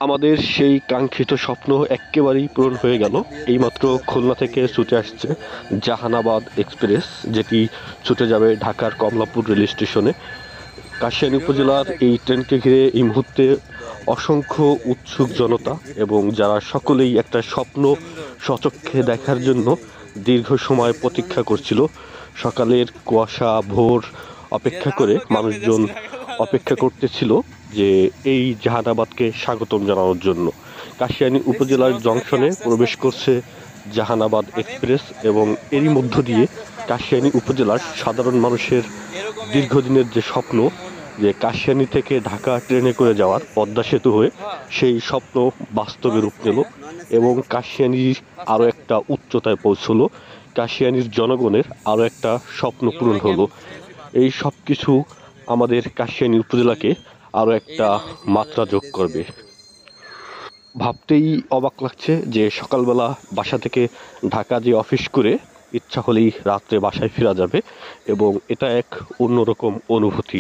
আমাদের সেই কাঙ্ক্ষিত স্বপ্ন এক্কেবারেই পূরণ হয়ে গেল। এইমাত্র খুলনা থেকে ছুটে আসছে জাহানাবাদ এক্সপ্রেস, যেটি ছুটে যাবে ঢাকার কমলাপুর রেল স্টেশনে। কাশিয়ানী উপজেলার এই ট্রেনকে ঘিরে এই মুহূর্তে অসংখ্য উৎসুক জনতা, এবং যারা সকলেই একটা স্বপ্ন স্বচক্ষে দেখার জন্য দীর্ঘ সময় প্রতীক্ষা করছিল। সকালের কুয়াশা ভোর অপেক্ষা করে মানুষজন অপেক্ষা করতেছিল যে এই জাহানাবাদকে স্বাগতম জানানোর জন্য। কাশিয়ানী উপজেলার জংশনে প্রবেশ করছে জাহানাবাদ এক্সপ্রেস, এবং এরই মধ্য দিয়ে কাশিয়ানী উপজেলার সাধারণ মানুষের দীর্ঘদিনের যে স্বপ্ন, যে কাশিয়ানী থেকে ঢাকা ট্রেনে করে যাওয়ার পদ্মা সেতু হয়ে, সেই স্বপ্ন বাস্তবে রূপ নিল এবং কাশিয়ানীর আরও একটা উচ্চতায় পৌঁছলো। কাশিয়ানীর জনগণের আরও একটা স্বপ্ন পূরণ হলো। এই সব কিছু আমাদের কাশিয়ানী উপজেলাকে আরও একটা মাত্রা যোগ করবে। ভাবতেই অবাক লাগছে যে সকালবেলা বাসা থেকে ঢাকা যে অফিস করে ইচ্ছা হলেই রাত্রে বাসায় ফেরা যাবে, এবং এটা এক অন্যরকম অনুভূতি।